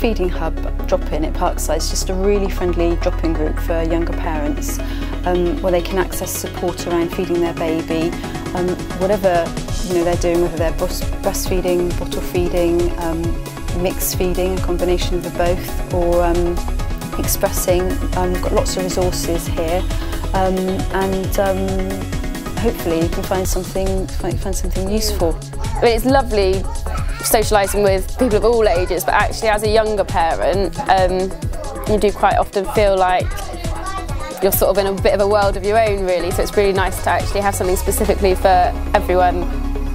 feeding hub drop-in at Parkside is just a really friendly drop-in group for younger parents where they can access support around feeding their baby, whatever they're doing, whether they're breastfeeding, bottle feeding, mixed feeding, a combination of the both, or expressing. We've got lots of resources here, and hopefully you can find something useful. I mean, it's lovely socialising with people of all ages, but actually as a younger parent you do quite often feel like you're sort of in a bit of a world of your own, really, so it's really nice to actually have something specifically for everyone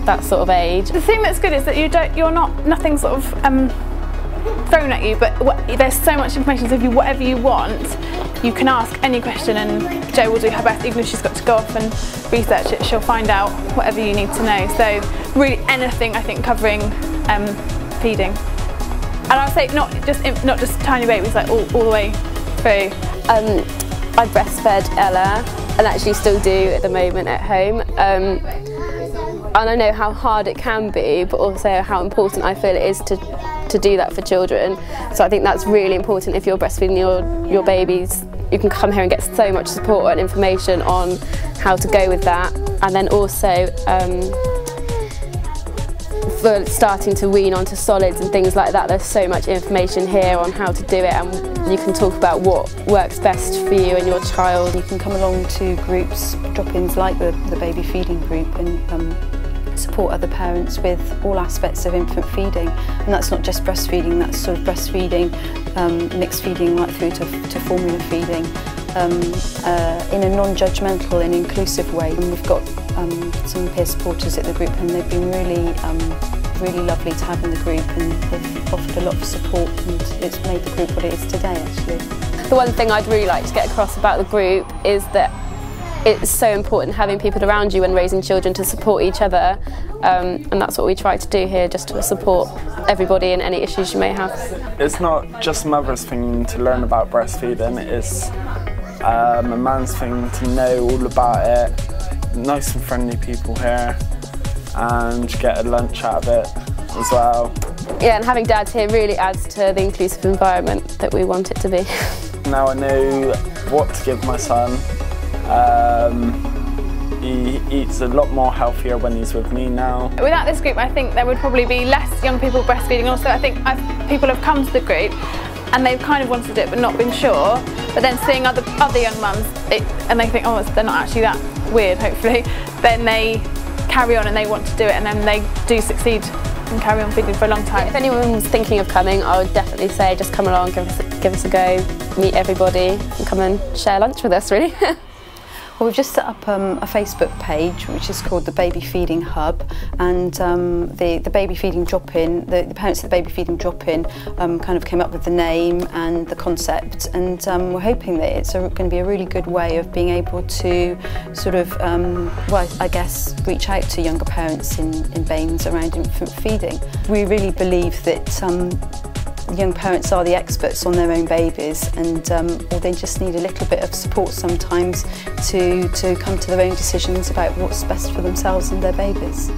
that sort of age. The thing that's good is that nothing sort of thrown at you, but there's so much information, so if whatever you want, you can ask any question and Jo will do her best. Even if she's got to go off and research it, she'll find out whatever you need to know. So really anything, I think, covering feeding. And I'll say not just tiny babies, like all the way through. I breastfed Ella, and actually still do at the moment at home. And I know how hard it can be, but also how important I feel it is to do that for children. So I think that's really important. If you're breastfeeding your babies, you can come here and get so much support and information on how to go with that. And then also for starting to wean onto solids and things like that, there's so much information here on how to do it, and you can talk about what works best for you and your child. You can come along to groups, drop-ins like the baby feeding group, and support other parents with all aspects of infant feeding. And that's not just breastfeeding, that's sort of breastfeeding, mixed feeding right through to formula feeding, in a non-judgmental and inclusive way. And we've got some peer supporters at the group, and they've been really lovely to have in the group, and they've offered a lot of support, and it's made the group what it is today, actually. The one thing I'd really like to get across about the group is that it's so important having people around you when raising children to support each other, and that's what we try to do here, just to support everybody in any issues you may have. It's not just mother's thing to learn about breastfeeding, it's a man's thing to know all about it. Nice and friendly people here, and get a lunch out of it as well. Yeah, and having dads here really adds to the inclusive environment that we want it to be. Now I know what to give my son. He eats a lot more healthier when he's with me now. Without this group, I think there would probably be less young people breastfeeding. Also, I think people have come to the group and they've kind of wanted to do it but not been sure. But then seeing other young mums, and they think, oh, they're not actually that weird, hopefully, then they carry on and they want to do it, and then they do succeed and carry on feeding for a long time. If anyone was thinking of coming, I would definitely say just come along, give us a go, meet everybody, and come and share lunch with us, really. Well, we've just set up a Facebook page which is called the Baby Feeding Hub, and the baby feeding drop-in, the parents of the baby feeding drop-in kind of came up with the name and the concept, and we're hoping that it's going to be a really good way of being able to sort of, well, I guess, reach out to younger parents in BAMEs around infant feeding. We really believe that young parents are the experts on their own babies, and or they just need a little bit of support sometimes to come to their own decisions about what's best for themselves and their babies.